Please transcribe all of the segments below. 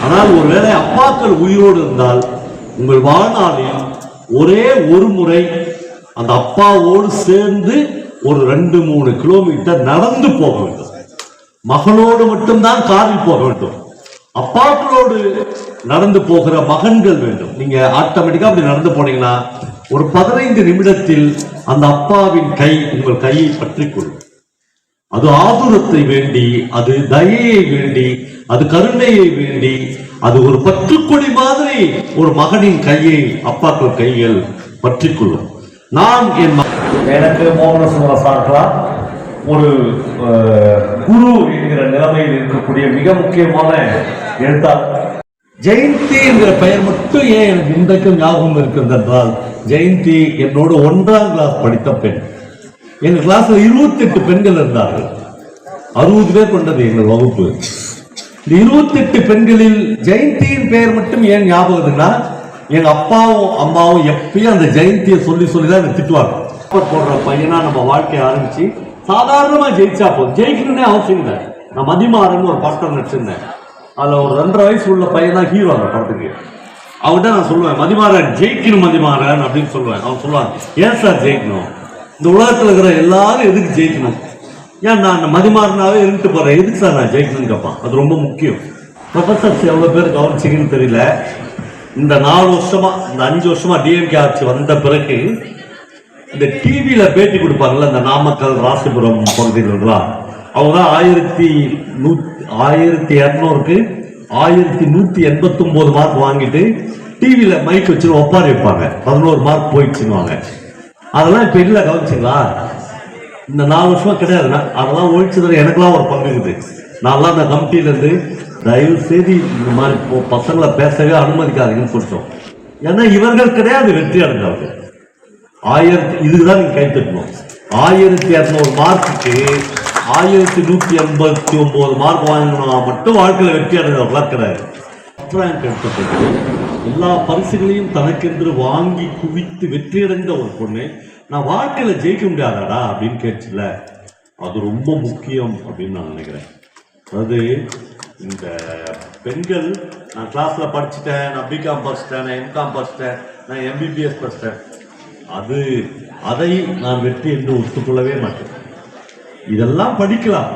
ஆனால் ஒருவேளை அப்பாக்கள் உயிரோடு இருந்தால் உங்கள் வாழ்நாளில் ஒரே ஒரு முறை அந்த அப்பாவோடு சேர்ந்து ஒரு 2-3 கிலோமீட்டர் நடந்து போக வேண்டும். மகளோடு மட்டும்தான் காரில் போக வேண்டும். அப்பாக்களோடு நடந்து போகிற மகன்கள் வேண்டும். நீங்க ஆட்டோமேட்டிக்கா அப்படி நடந்து போனீங்கன்னா ஒரு 15 நிமிடத்தில் அந்த அப்பாவின் கை உங்கள் கையை பற்றி கொள்ளும். அது ஆதுரத்தை வேண்டி, அது தயையை வேண்டி, அது கருணையை வேண்டி, அது ஒரு பற்றுக்கொடி மாதிரி ஒரு மகனின் கையை அப்பாக்கள் கைகள் பற்றி கொள்ளும். நான் எனக்கு மோகன சுந்தர சார்களா ஒரு குரு என்கிற நிலைமையில் இருக்கக்கூடிய மிக முக்கியமான எழுத்தாளர். ஜெயந்தி என்கிற பெயர் மட்டும் ஏன் எனக்கு இன்றைக்கும் ஞாபகம் இருக்கிறது என்றால், ஜெயந்தி என்னோடு 1ஆம் கிளாஸ் படித்த பெண். எங்க கிளாஸ்ல 28 பெண்கள் இருந்தார்கள். 60 பேர் கொண்டது எங்கள் வகுப்பு. இந்த 28 பெண்களில் ஜெயந்தியின் பெயர் மட்டும் ஏன் ஞாபகம்னா, எங்க அப்பாவும் அம்மாவும் எப்பயும் அந்த ஜெயந்தியை சொல்லி சொல்லிதான் திட்டுவாங்க. போடுற பையனா நம்ம வாழ்க்கையை ஆரம்பிச்சு சாதாரணமா ஜெயிச்சா போதும், ஜெயிக்கணும்னே அவசியம் இல்லை. நான் மதிமாறன் ஒரு படம் நடிச்சிருந்தேன். அதுல ஒரு 2.5 வயசு உள்ள பையன் தான் ஹீரோ அந்த படத்துக்கு. அவன்கிட்ட நான் சொல்லுவேன், மதிமாறன் ஜெயிக்கணும் மதிமாறன் அப்படின்னு சொல்லுவேன். அவன் சொல்லுவான், ஏன் சார் ஜெயிக்கணும்? இந்த உலகத்துல இருக்கிற எல்லாரும் எதுக்கு ஜெயிக்கணும்? ஏன் நான் மதிமாறனாவே இருந்துட்டு போறேன், எதுக்கு சார் நான் ஜெயிக்கணும்னு கேட்பான். அது ரொம்ப முக்கியம். ப்ரொஃபசர்ஸ் எவ்வளவு பேர் கவனிச்சிங்கன்னு தெரியல. இந்த 4 வருஷமா, இந்த 5 வருஷமா டிஎம்கே ஆட்சி வந்த பிறகு இந்த டிவியில பேட்டி கொடுப்பாங்கல்ல, இந்த நாமக்கல் ராசிபுரம் பகுதிகளெல்லாம், அவங்க தான் 1200க்கு 1189 மார்க் வாங்கிட்டு டிவியில மைக் வச்சு ஒப்பாரி வைப்பாங்க. 11 மார்க் போயிடுச்சுன்னுவாங்க. அதெல்லாம் இப்ப இல்ல, கவனிச்சிங்களா? இந்த 4 வருஷமா கிடையாது. அதெல்லாம் ஒழிச்சதுல எனக்குலாம் ஒரு பங்கு இருக்குது. நான்லாம் அந்த கமிட்டியில இருந்து தயவு செய்து இந்த மாதிரி பசங்களை பேசவே அனுமதிக்காதீங்கன்னு சொல்லிட்டோம். ஏன்னா இவர்கள் கிடையாது வெற்றி அடைஞ்சவர்கள். இதுதான் நீங்க கை தட்டணும். 1200 மார்க்குக்கு 1189 மார்க் வாங்கினா மட்டும் வாழ்க்கையில வெற்றி அடைஞ்சவர்களா கிடையாது. எடுத்தப்பட்டு எல்லா பரிசுகளையும் தனக்கென்று வாங்கி குவித்து வெற்றி அடைந்த ஒரு பொண்ணு நான் வாழ்க்கையில ஜெயிக்க முடியாதாடா அப்படின்னு கேட்டுல, அது ரொம்ப முக்கியம் அப்படின்னு நான் நினைக்கிறேன். அதாவது இந்த பெண்கள், நான் கிளாஸ்ல படிச்சுட்டேன், நான் பிகாம் படிச்சிட்டேன், நான் எம்காம் படிச்சிட்டேன், நான் எம்பிபிஎஸ் படிச்சிட்டேன், அதை நான் வெற்றி என்று ஒத்துக்கொள்ளவே மாட்டேன். இதெல்லாம் படிக்கலாம்,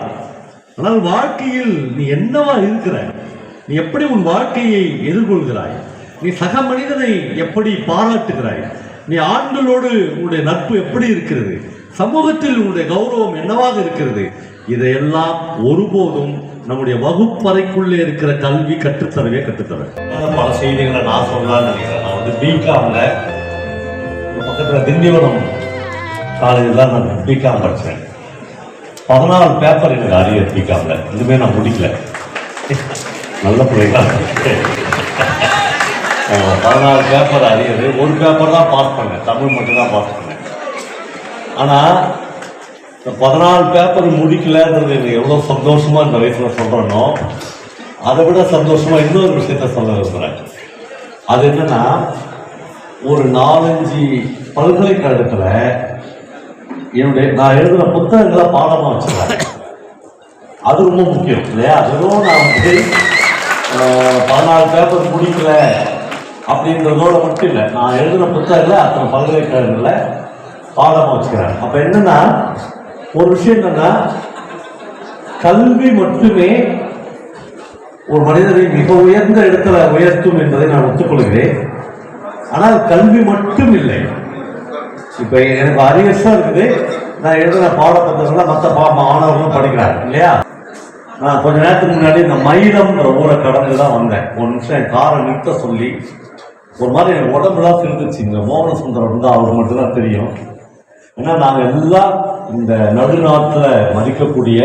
ஆனால் வாழ்க்கையில் நீ என்னவா இருக்கிற, நீ எப்படி உன் வாழ்க்கையை எதிர்கொள்கிறாய், நீ சக மனிதனை எப்படி பாராட்டுகிறாய், நீ ஆண்களோடு உன்னுடைய நட்பு எப்படி இருக்கிறது, சமூகத்தில் உன்னுடைய கௌரவம் என்னவாக இருக்கிறது, இதையெல்லாம் ஒருபோதும் நம்முடைய வகுப்பறைக்குள்ளே இருக்கிற கல்வி கற்றுத்தரவே கற்றுத்தர. பல செய்திகளை நான் சொல்லலாம்னு நினைக்கிறேன். நான் வந்து பிகாம்ல பக்கத்தில் திண்டிவனம் காலேஜில் தான் நான் பிகாம் படித்தேன். 14 பேப்பர் எனக்கு அரியர் பிகாம்ல. இதுமே நான் முடிக்கல. நல்ல பிள்ளைங்களா 14 பேப்பர் அரியர். ஒரு பேப்பர் தான் பாஸ் பண்ணேன், தமிழ் மட்டும் தான் பாஸ் பண்ணேன். ஆனால் இந்த 14 பேப்பர் முடிக்கலன்றது எனக்கு எவ்வளோ சந்தோஷமா இந்த வயசுல சொல்றேனோ, அதை விட சந்தோஷமா இன்னொரு விஷயத்த சொல்ல விரும்புகிறேன். அது என்னன்னா, ஒரு 4-5 பல்கலைக்கழகத்துல நான் எழுதுன புத்தகங்களை பாடமா வச்சுருக்கேன். அது ரொம்ப முக்கியம் இல்லையா? வெறும் நான் வந்து 14 பேப்பர் முடிக்கல அப்படின்றதோட மட்டும் இல்லை, நான் எழுதுன புத்தகங்களை அத்தனை பல்கலைக்கழகங்கள்ல பாடமா வச்சுக்கிறேன். அப்ப என்னன்னா, ஒரு விஷயம் என்னன்னா, கல்வி மட்டுமே ஒரு மனிதரை மிக உயர்ந்த இடத்துல உயர்த்தும் என்பதை நான் ஒத்துக்கொள்கிறேன். ஆனால் கல்வி மட்டும் இல்லை. இப்ப எனக்கு அரியர்ஸா இருக்குது, நான் எழுதுன பாடப்புத்தகங்களை மற்ற மாணவர்களும் படிக்கிறாங்க இல்லையா? நான் கொஞ்ச நேரத்துக்கு முன்னாடி இந்த மயிலம்ன்ற ஊரை கடந்து தான் வந்தேன். ஒரு நிமிஷம் என் காரை நிறுத்த சொல்லி ஒரு மாதிரி எனக்கு உடம்புலாம் தெரிஞ்சிச்சு. இந்த மோகன சுந்தரம் வந்து அவருக்கு மட்டும்தான் தெரியும். ஏன்னா நாங்கள் எல்லாம் இந்த நடுநாட்டில் மதிக்கக்கூடிய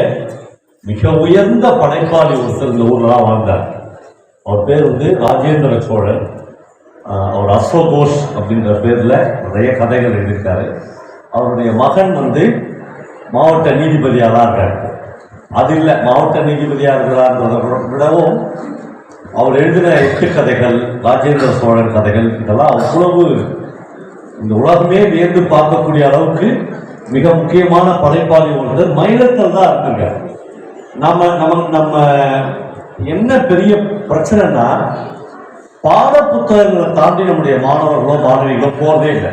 மிக உயர்ந்த படைப்பாளி ஒருத்தர் இந்த ஊர்லாம் வாழ்ந்தார். அவர் பேர் வந்து ராஜேந்திர சோழன். அவர் அசோகோஷ் அப்படின்ற பேர்ல நிறைய கதைகள் எழுதியிருக்காரு. அவருடைய மகன் வந்து மாவட்ட நீதிபதியாக தான் இருக்காரு. அது இல்லை, மாவட்ட நீதிபதியாக இருக்கிறார்ன்றதை விடவும் அவர் எழுதின 8 கதைகள், ராஜேந்திர சோழன் கதைகள், இதெல்லாம் அவ்வளவு இந்த உலகமே வியந்து பார்க்கக்கூடிய அளவுக்கு மிக முக்கியமான படைப்பாளி ஒருத்தர் மயிலத்தில் தான் இருக்குங்க. நம்ம என்ன பெரிய பிரச்சனைனா பாட புத்தகங்களை தாண்டி நம்முடைய மாணவர்களோ மாணவிகளோ போறதே இல்லை.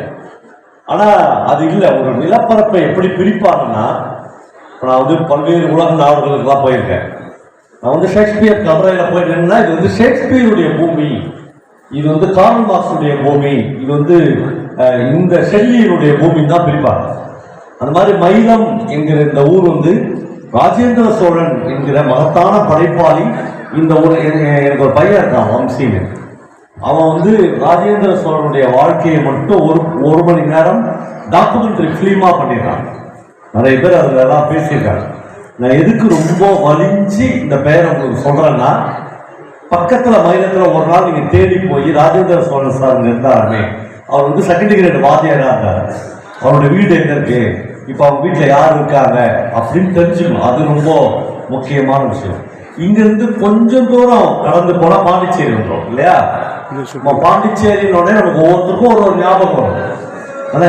ஆனா அது இல்லை. ஒரு நிலப்பரப்பை எப்படி பிரிப்பாங்கன்னா, நான் வந்து பல்வேறு உலக நாடுகளுக்கெல்லாம் போயிருக்கேன். நான் வந்து ஷேக்ஸ்பியர் கபரையில போயிருக்கேன்னா, இது வந்து ஷேக்ஸ்பியருடைய பூமி, இது வந்து கார்ல் மார்க்ஸுடைய பூமி, இது வந்து இந்த ஷெல்லியினுடைய பூமின்னு தான் பிரிப்பாங்க. அந்த மாதிரி மைலம் என்கிற இந்த ஊர் வந்து ராஜேந்திர சோழன் என்கிற மகத்தான படைப்பாளி. இந்த ஒரு எனக்கு ஒரு பையன் இருக்கான் வம்சின்னு. அவன் வந்து ராஜேந்திர சோழனுடைய வாழ்க்கையை மட்டும் ஒரு மணி நேரம் டாக்குமெண்ட்ரி ஃபிலிமா பண்ணிடுறான். நிறைய பேர் அதுல எல்லாம் பேசியிருக்காங்க. நான் எதுக்கு ரொம்ப வலிஞ்சு இந்த பெயரை உங்களுக்கு சொல்றேன்னா, பக்கத்துல மயிலத்துல ஒரு நாள் நீங்க தேடி போய் ராஜேந்திர சோழன் சார் இருந்தாருமே, அவர் வந்து செகண்ட் கிரேட் வாத்தியாரா இருந்தார். அவருடைய வீடு எங்க இருக்கு, இப்ப அவங்க வீட்டுல யார் இருக்காங்க அப்படின்னு தெரிஞ்சுக்கணும். அது ரொம்ப முக்கியமான விஷயம். இங்க இருந்து கொஞ்சம் தூரம் கடந்து போனா பாண்டிச்சேரி வந்துடும் இல்லையா? பாண்டிச்சேரியினோட நமக்கு ஒவ்வொருத்தருக்கும் ஒரு ஞாபகம் வரும். ஆனா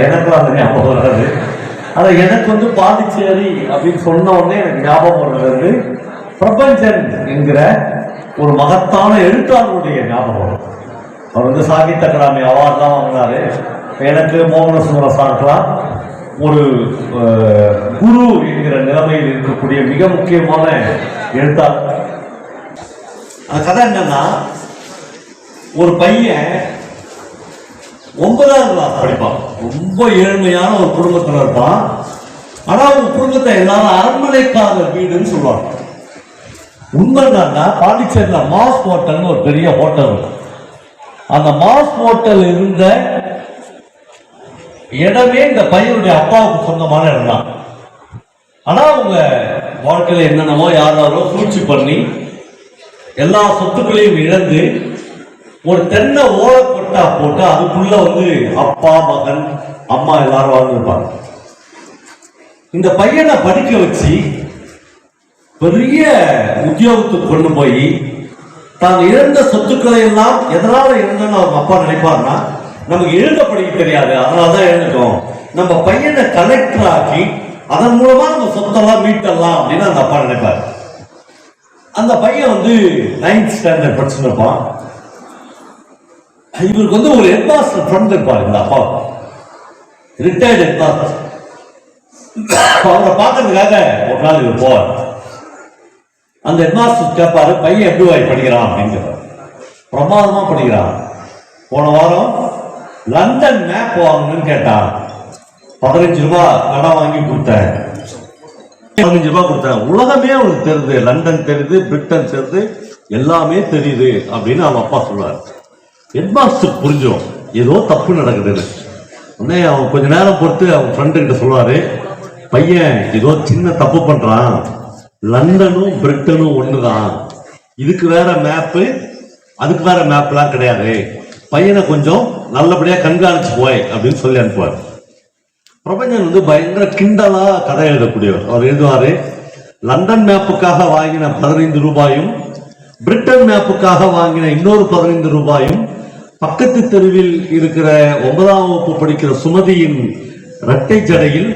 எனக்கு அந்த ஞாபகம் வராது. ஆனா எனக்கு வந்து பாண்டிச்சேரி அப்படின்னு சொன்ன உடனே எனக்கு ஞாபகம் வர்றது பிரபஞ்சன் என்கிற ஒரு மகத்தான எழுத்தாளருடைய ஞாபகம் வரும். அவர் வந்து சாகித்ய அகாடமி அவார்ட் தான் வாங்கினாரு. எனக்கு மோகன சுந்தர சாருக்கெல்லாம் ஒரு குரு என்கிற நிலைமையில் இருக்கக்கூடிய மிக முக்கியமான எழுத்தாளர். அந்த கதை என்னன்னா, ஒரு பையன் 9ஆம் கிளாஸ் படிப்பான். ரொம்ப ஏழ்மையான ஒரு குடும்பத்தில் இருப்பான். ஆனா அவங்க குடும்பத்தை எல்லாரும் அரண்மனைக்காரர் வீடுன்னு சொல்லுவாங்க. உண்மைதான்னா, பாண்டிச்சேரியில் மாஸ் ஹோட்டல்னு ஒரு பெரிய ஹோட்டல். அந்த மாஸ் ஹோட்டல் இருந்த இடமே இந்த பையனுடைய அப்பாவுக்கு சொந்தமான இடம் தான். ஆனா அவங்க வாழ்க்கையில என்னென்னமோ யாரோ சூழ்ச்சி பண்ணி எல்லா சொத்துக்களையும் இழந்து ஒரு தென்னை ஓலக்கொட்டா போட்டு அதுக்குள்ள வந்து அப்பா மகன் அம்மா எல்லாரும் வாழ்ந்துருப்பாங்க. இந்த பையனை படிக்க வச்சு பெரிய உத்தியோகத்துக்கு கொண்டு போய் தான் இழந்த சொத்துக்களை எல்லாம் எதனால இழந்தன்னு அவங்க அப்பா நினைப்பாருன்னா, நமக்கு எழுத படிக்க தெரியாது, அதனாலதான் எழுந்துட்டோம், நம்ம பையனை கலெக்டர் ஆக்கி அதன் மூலமா நம்ம சொத்தெல்லாம் மீட்டலாம் அப்படின்னு அந்த அப்பா நினைப்பாரு. அந்த பையன் வந்து 9th ஸ்டாண்டர்ட் படிச்சுருப்பான். இவருக்கு வந்து ஒரு ஹெட்மாஸ்டர் ஃப்ரெண்ட் இருப்பார். இந்த அப்பா ரிட்டையர்டு ஹெட்மாஸ்டர். அவரை பார்க்கறதுக்காக ஒரு நாள் இவர் போவார். அந்த ஹெட்மாஸ்டர் கேட்பாரு, பையன் எப்படி படிக்கிறான் அப்படின்னு. பிரமாதமா படிக்கிறான். போன வாரம் லண்டன் மேப் வாங்கணும்னு கேட்டான். 15 ரூபாய் கடன் வாங்கி கொடுத்தேன். 15 ரூபாய் கொடுத்தேன். உலகமே அவனுக்கு தெரியுது, லண்டன் தெரியுது, பிரிட்டன் தெரியுது, எல்லாமே தெரியுது அப்படின்னு அவன் அப்பா சொல்லுவார். ஹெட்மாஸ்டர் புரிஞ்சோம் ஏதோ தப்பு நடக்குதுன்னு. உடனே அவன் கொஞ்ச நேரம் பொறுத்து அவன் ஃப்ரெண்டு கிட்ட சொல்லுவாரு, பையன் ஏதோ சின்ன தப்பு பண்றான், லண்டனும் பிரிட்டனும் ஒண்ணுதான், இதுக்கு வேற மேப்பு அதுக்கு வேற மேப்லாம் கிடையாது, பையனை கொஞ்சம் நல்லபடியா கண்காணிச்சு போய் அப்படின்னு சொல்லி அனுப்புவார். பிரபஞ்சன் வந்து பயங்கர கிண்டலா கதை எழுதக்கூடியவர். அவர் எழுதுவாரு, லண்டன் மேப்புக்காக வாங்கின 15 ரூபாயும் பிரிட்டன் மேப்புக்காக வாங்கின இன்னொரு 15 ரூபாயும் பக்கத்து தெருவில் இருக்கிற 9ஆம் வகுப்பு படிக்கிற சுமதியின் இரட்டை ஜடையில்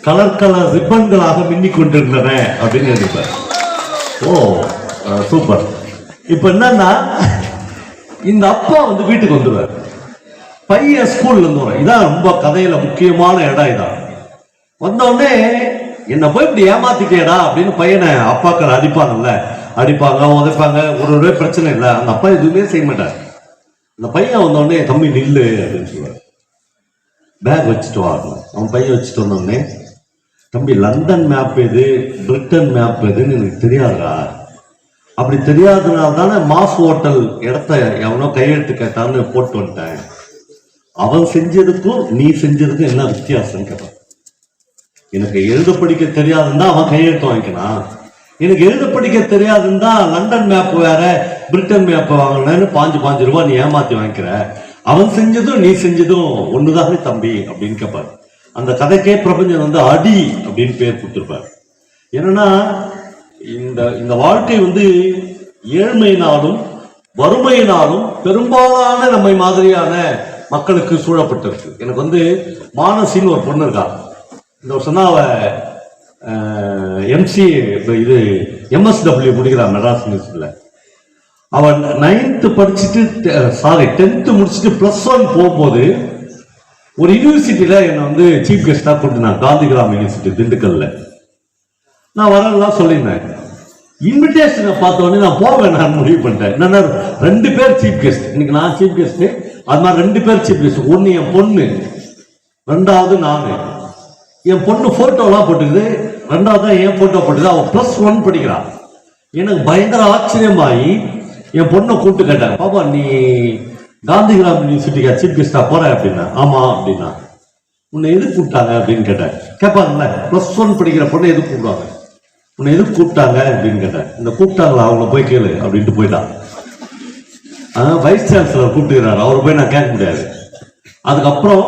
கலர் கலர் ரிப்பன்களாக மின்னிக் கொண்டிருந்தன அப்படின்னு எழுதிப்பார். ஓ சூப்பர். இப்ப என்னன்னா, இந்த அப்பா வந்து வீட்டுக்கு வந்துடுவார், பையன் ஸ்கூல்ல இருந்து வர. இதான் ரொம்ப கதையில முக்கியமான இடம். இதான் வந்தோடனே என்ன போய் இப்படி ஏமாத்திட்டேடா அப்படின்னு பையனை அப்பாக்கள் அடிப்பாங்கல்ல, அடிப்பாங்க உதைப்பாங்க, ஒரு பிரச்சனை இல்லை. அந்த அப்பா எதுவுமே செய்ய மாட்டார். அந்த பையன் வந்தோடனே தம்பி நில்லு அப்படின்னு சொல்லுவார், பேக் வச்சுட்டு வரணும். அவன் பையன் வச்சுட்டு வந்தோடனே, தம்பி லண்டன் மேப் எது பிரிட்டன் மேப் எதுன்னு எனக்கு தெரியாதுடா, அப்படி தெரியாததுனால தானே மாஸ் ஹோட்டல் இடத்த எவனோ கையெழுத்து கேட்டான்னு போட்டு வந்துட்டேன், அவன் செஞ்சதுக்கும் நீ செஞ்சதுக்கும் என்ன வித்தியாசம் கேட்டான். எனக்கு எழுத படிக்க தெரியாதுன்னா அவன் கையெழுத்து வாங்கிக்கலாம், எனக்கு எழுத படிக்க தெரியாதுன்னா லண்டன் மேப் வேற பிரிட்டன் மேப் வாங்கினேன்னு 5 ரூபாய் நீ ஏமாத்தி வாங்கிக்கிற, அவன் செஞ்சதும் நீ செஞ்சதும் ஒண்ணுதானே தம்பி அப்படின்னு கேட்பாரு. அந்த கதைக்கே பிரபஞ்சன் வந்து அடி அப்படின்னு பேர் கொடுத்திருப்பார். என்னன்னா, இந்த வாழ்க்கை வந்து ஏழ்மையினாலும் வறுமையினாலும் பெரும்பாலான நம்மை மாதிரியான மக்களுக்கு சூழப்பட்டிருக்கு. எனக்கு வந்து மானசின்னு ஒரு பொண்ணு இருக்கா. இந்த வருஷம் தான் அவ எம்சி இது MSW முடிக்கிறான் மெட்ராஸ் யூனிவர்சிட்டியில். அவன் 9th படிச்சுட்டு 10th முடிச்சுட்டு +1 போகும்போது ஒரு யூனிவர்சிட்டியில என்னை வந்து சீஃப் கெஸ்டா கூட்டினான். காந்திகிராம் யூனிவர்சிட்டி திண்டுக்கல்ல. நான் வரலாம் சொல்லியிருந்தேன். இன்விடேஷனை பார்த்த உடனே நான் போவேன் நான் முடிவு பண்ணிட்டேன். என்னன்னா 2 பேர் சீஃப் கெஸ்ட், இன்னைக்கு நான் சீஃப் கெஸ்ட், அது மாதிரி 2 பேர் சீஃப் கெஸ்ட். ஒன்னு என் பொண்ணு, 2வது நானு. என் பொண்ணு போட்டோலாம் போட்டுக்குது, 2வது என் போட்டோ போட்டுது. அவன் +1 படிக்கிறான். எனக்கு பயங்கர ஆச்சரியமாயி என் பொண்ணை கூப்பிட்டு கேட்டேன், பாப்பா நீ காந்திகிராம் யூனிவர்சிட்டிக்கா சீஃப் கெஸ்டா போற அப்படின்னா. ஆமா அப்படின்னா. உன்னை எது கூப்பிட்டாங்க அப்படின்னு கேட்டேன். கேட்பாங்கல்ல, +1 படிக்கிற பொண்ணை எது கூப்பிடுவாங்க, உன்னை எது கூப்பிட்டாங்க அப்படின்னு கேட்டேன். இந்த கூப்பிட்டாங்களா அவங்கள போய் கேளு அப்படின்ட்டு போயிட்டான். வைஸ் சான்சலர் கூப்பிட்டுக்கிறாரு, அவரை போய் நான் கேட்க முடியாது. அதுக்கப்புறம்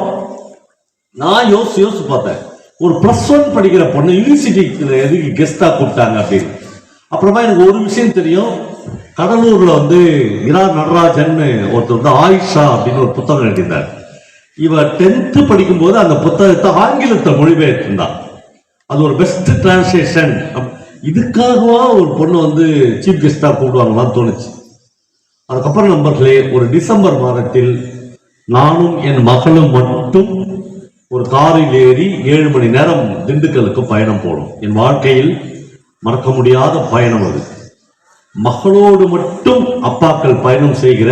நான் யோசிச்சு பார்த்தேன், ஒரு +1 படிக்கிற பொண்ணு யூனிவர்சிட்டிக்கு எதுக்கு கெஸ்டா கூப்பிட்டாங்க அப்படின்னு. அப்புறமா எனக்கு ஒரு விஷயம் தெரியும். கடலூர்ல வந்து இரா நடராஜன் ஒருத்தர் வந்து ஆயிஷா அப்படின்னு ஒரு புத்தகம் எழுதியிருந்தார். இவ 10th படிக்கும்போது அந்த புத்தகத்தை ஆங்கிலத்தை மொழிபெயர்த்திருந்தான். அது ஒரு பெஸ்ட் டிரான்ஸ்லேஷன். இதுக்காகவா ஒரு பொண்ணு வந்து சீஃப் கெஸ்டா கூப்பிடுவாங்களான்னு தோணுச்சு. அதுக்கப்புறம் நண்பர்களே, ஒரு டிசம்பர் மாதத்தில் நானும் என் மகளும் மட்டும் ஒரு காரில் ஏறி 7 மணி நேரம் திண்டுக்கலுக்கு பயணம் போனோம். என் வாழ்க்கையில் மறக்க முடியாத பயணம் அது. மகளோடு மட்டும் அப்பாக்கள் பயணம் செய்கிற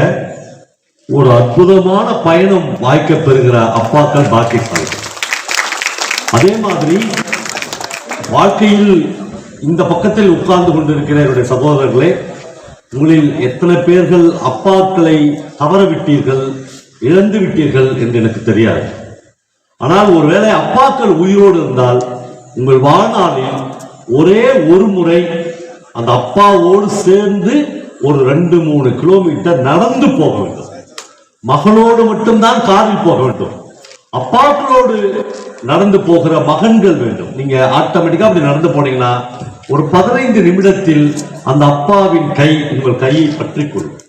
ஒரு அற்புதமான பயணம் வாய்க்க பெறுகிற அப்பாக்கள் பாக்கியசாலி. அதே மாதிரி வாழ்க்கையில் இந்த பக்கத்தில் உட்கார்ந்து கொண்டிருக்கிற என்னுடைய சகோதரர்களே, உங்களில் எத்தனை பேர்கள் அப்பாக்களை தவற விட்டீர்கள், இழந்து விட்டீர்கள் என்று எனக்கு தெரியாது. ஆனால் ஒருவேளை அப்பாக்கள் உயிரோடு இருந்தால் உங்கள் வாழ்நாளில் ஒரே ஒரு முறை அந்த அப்பாவோடு சேர்ந்து ஒரு 2-3 கிலோமீட்டர் நடந்து போக வேண்டும். மகளோடு மட்டும்தான் காரில் போக வேண்டும். அப்பாக்களோடு நடந்து போகிற மகன்கள் வேண்டும். நீங்க ஆட்டோமேட்டிக்கா அப்படி நடந்து போனீங்கன்னா ஒரு 15 நிமிடத்தில் அந்த அப்பாவின் கை உங்கள் கையை பற்றி கொள்ளும்.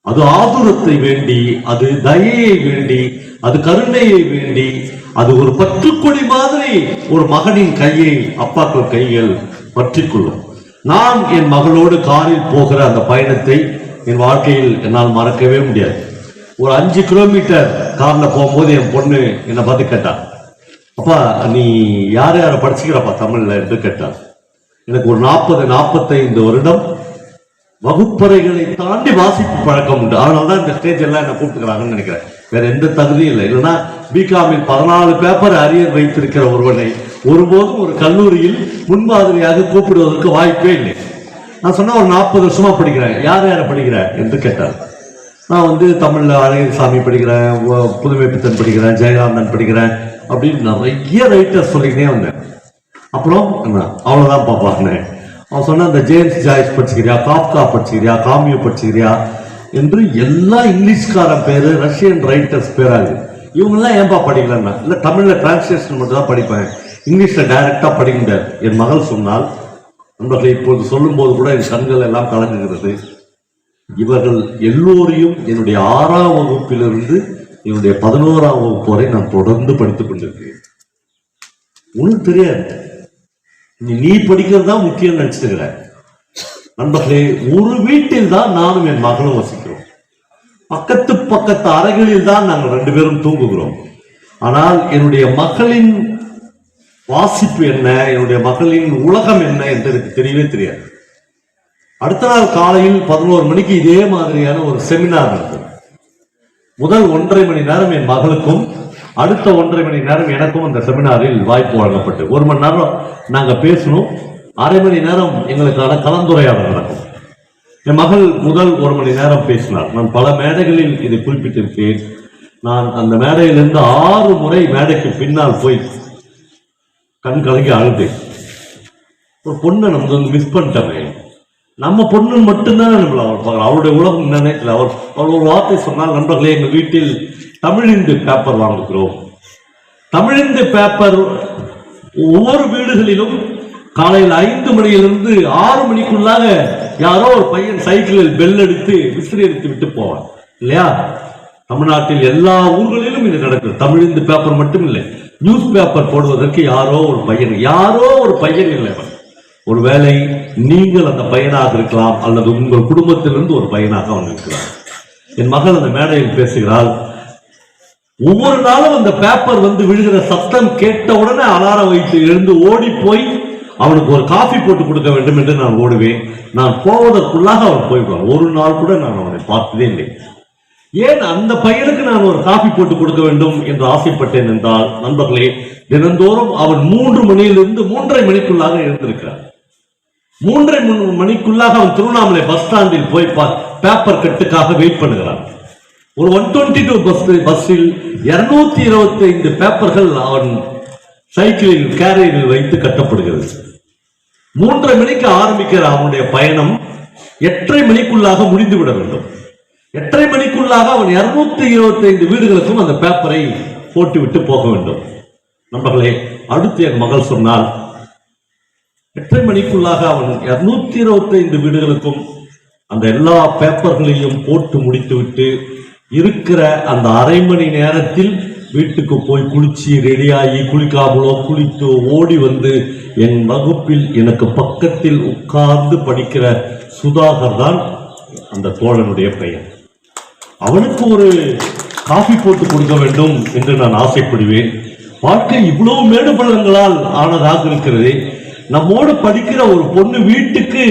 அது ஆதுரத்தை வேண்டி, அது தயையை வேண்டி, அது கருணையை வேண்டி, அது ஒரு பற்றுக்கொடி மாதிரி ஒரு மகனின் கையை அப்பாக்கள் கைகள் பற்றி கொள்ளும். நான் என் மகளோடு காரில் போகிற அந்த பயணத்தை என் வாழ்க்கையில் என்னால் மறக்கவே முடியாது. ஒரு 5 கிலோமீட்டர் கார்ல போகும்போது என் பொண்ணு என்னை பார்த்து கேட்டா, அப்பா நீ யார யார படிச்சுக்கிறப்பா தமிழ்ல என்று கேட்டார். எனக்கு ஒரு 40-45 வருடம் வகுப்பறைகளை தாண்டி வாசிப்பு பழக்கம் உண்டு. அதனாலதான் இந்த ஸ்டேஜ் எல்லாம் என்ன கூப்பிட்டுக்கிறாங்கன்னு நினைக்கிறேன். வேற எந்த தகுதியும் இல்லை. இல்லைன்னா பிகாமில் 14 பேப்பர் அரியர் வைத்திருக்கிற ஒருவனை ஒருபோதும் ஒரு கல்லூரியில் முன்மாதிரியாக கூப்பிடுவதற்கு வாய்ப்பே இல்லை. நான் சொன்ன ஒரு 40 வருஷமா படிக்கிறேன். யார் யாரை படிக்கிறேன் என்று கேட்டார். நான் வந்து தமிழ்ல அழகிரிசாமி படிக்கிறேன், புதுமை பித்தன் படிக்கிறேன், ஜெயகாந்தன் படிக்கிறேன் அப்படின்னு நிறைய ரைட்டர் சொல்லிக்கிட்டே வந்தேன். அப்புறம் அவ்வளவுதான் பாப்பாங்க. அவன் சொன்ன அந்த ஜேம்ஸ் ஜாய்ஸ் படிச்சுக்கிறியா, காப்கா படிச்சுக்கிறியா, காமியோ படிச்சுக்கிறியா என்று எல்லா இங்கிலீஷ்காரன் பேரு, ரஷ்யன் ரைட்டர்ஸ் பேராது. இவங்கெல்லாம் ஏன்பா படிக்கலன்னா, இல்ல தமிழ்ல டிரான்ஸ்லேஷன் மட்டும் தான் படிப்பேன், இங்கிலீஷ்ல டைரக்டா படிக்க முடியாது. என் மகள் சொன்னால், நண்பர்களை இப்போது சொல்லும் போது கூட என் கண்கள் எல்லாம் கலங்குகிறது. இவர்கள் எல்லோரையும் என்னுடைய 6ஆம் வகுப்பிலிருந்து என்னுடைய 11ஆம் வகுப்பு வரை நான் தொடர்ந்து படித்துக் கொண்டிருக்கிறேன். உனக்கு தெரியாது, நீ படிக்கிறது தான் முக்கியம் நினைச்சிருக்கிற. நண்பர்களே, ஒரு வீட்டில் தான் நானும் என் மகளும் வசிக்கிறோம். பக்கத்து அறைகளில் தான் நாங்கள் 2 பேரும் தூங்குகிறோம். ஆனால் என்னுடைய மகளின் வாசிப்பு என்ன, என்னுடைய மகளின் உலகம் என்ன என்று எனக்கு தெரியவே தெரியாது. அடுத்த நாள் காலையில் 11 மணிக்கு இதே மாதிரியான ஒரு செமினார் நடந்தது. முதல் 1.5 மணி நேரம் என் மகளுக்கும், அடுத்த 1.5 மணி நேரம் எனக்கும் அந்த செமினாரில் வாய்ப்பு வழங்கப்பட்டு 1 மணி நேரம் நாங்க பேசணும். 1/2 மணி நேரம் எங்களுக்கான கலந்துரையாடல் நடக்கும். என் மகள் முதல் 1 மணி நேரம் பேசினார். நான் பல மேடைகளில் இதை குறிப்பிட்டிருக்கேன். நான் அந்த மேடையிலிருந்து 6 முறை மேடைக்கு பின்னால் போய் கண் கலங்கி அழுதேன். ஒரு பொண்ணை நம்ம வந்து மிஸ் பண்ணிட்டோமே, நம்ம பொண்ணு மட்டும்தான் நம்மள அவருடைய உலகம் நினைக்கல. அவர் ஒரு வார்த்தை சொன்னால், நண்பர்களே, எங்கள் வீட்டில் தமிழிந்து பேப்பர் வாங்குகிறோம். தமிழிந்து பேப்பர் ஒவ்வொரு வீடுகளிலும் காலையில் 5 மணியிலிருந்து 6 மணிக்குள்ளாக யாரோ ஒரு பையன் சைக்கிளில் பெல் அடித்து விசிறி அடித்து விட்டு போவான் இல்லையா? தமிழ்நாட்டில் எல்லா ஊர்களிலும் இது நடக்குது. தமிழிந்து பேப்பர் மட்டும் இல்லை, நியூஸ் பேப்பர் போடுவதற்கு யாரோ ஒரு பையன் இல்லை, ஒருவேளை நீங்கள் அந்த பையனாக இருக்கலாம், அல்லது உங்கள் குடும்பத்திலிருந்து ஒரு பையனாக அவன் இருக்கிறார். என் மகள் அந்த மேடையில் பேசுகிறாள், ஒவ்வொரு நாளும் அந்த பேப்பர் வந்து விழுகிற சத்தம் கேட்ட உடனே அலாரம் வைத்து எழுந்து ஓடி போய் அவனுக்கு ஒரு காஃபி போட்டு கொடுக்க வேண்டும் என்று நான் ஓடுவேன். நான் போவதற்குள்ளாக அவன் போய்விடுவான். ஒரு நாள் கூட நான் அவனை பார்த்ததே இல்லை. ஏன் அந்த பையனுக்கு நான் ஒரு காஃபி போட்டு கொடுக்க வேண்டும் என்று ஆசைப்பட்டேன் என்றால், நண்பர்களே, தினந்தோறும் அவன் 3 மணியிலிருந்து 3:30 மணிக்குள்ளாக எழுந்திருக்கிறான். 3:30 மணிக்குள்ளாக அவன் திருவண்ணாமலை பஸ் ஸ்டாண்டில் போய் பேப்பர் கட்டுக்காக வெயிட் பண்ணுகிறான். ஒரு 122 பஸ்ஸில் 225 பேப்பர்கள் அவன் சைக்கிளில் கேரியரில் வைத்து கட்டப்படுகிறது. 3:30 மணிக்கு ஆரம்பிக்கிற அவனுடைய பயணம் 8:30 மணிக்குள்ளாக முடிந்துவிட வேண்டும். 8:30 மணிக்குள்ளாக அவன் 225 வீடுகளுக்கும் அந்த பேப்பரை போட்டுவிட்டு போக வேண்டும். நண்பர்களே, அடுத்து என் மகள் சொன்னால், 8:30 மணிக்குள்ளாக அவன் 225 வீடுகளுக்கும் அந்த எல்லா பேப்பர்களையும் போட்டு முடித்துவிட்டு இருக்கிற அந்த அரை மணி நேரத்தில் வீட்டுக்கு போய் குளிச்சு ரெடியாகி, குளிக்காமலோ குளித்து ஓடி வந்து என் வகுப்பில் எனக்கு பக்கத்தில் உட்கார்ந்து படிக்கிற சுதாகர் தான் அந்த தோழனுடைய பெயர். அவனுக்கு ஒரு காஃபி போட்டு கொடுக்க வேண்டும் என்று நான் ஆசைப்படுவேன். வாழ்க்கை இவ்வளவு மேடு பள்ளங்களால் ஆனதாக இருக்கிறது. நம்மோடு படிக்கிற ஒரு பொண்ணு வீட்டுக்கு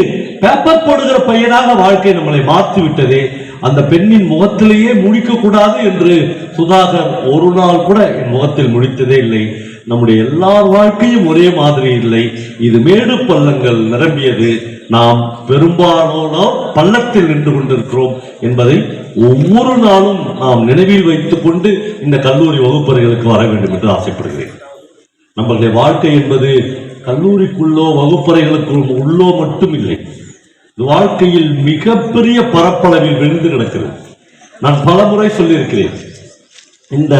பேப்பர் போடுகிற பையனாக வாழ்க்கை நம்மளை மாற்றி விட்டதே. அந்த பெண்ணின் முகத்திலேயே முடிக்க கூடாது என்று சுதாகர் ஒரு நாள் கூட என் முகத்தில் முடித்ததே இல்லை. நம்முடைய எல்லார் வாழ்க்கையும் ஒரே மாதிரி இல்லை. இது மேடு பள்ளங்கள் நிரம்பியது. நாம் பெரும்பாலானோர் பள்ளத்தில் நின்று கொண்டிருக்கிறோம் என்பதை ஒவ்வொரு நாளும் நாம் நினைவில் வைத்துக் கொண்டு இந்த கல்லூரி வகுப்பறைகளுக்கு வர வேண்டும் என்று ஆசைப்படுகிறேன். நம்மளுடைய வாழ்க்கை என்பது கல்லூரிக்குள்ளோ வகுப்பறைகளுக்குள் உள்ளோ மட்டும் இல்லை. வாழ்க்கையில் மிகப்பெரிய பரப்பளவில் விழுந்து கிடக்கிறது. நான் பலமுறை சொல்லியிருக்கிறேன், இந்த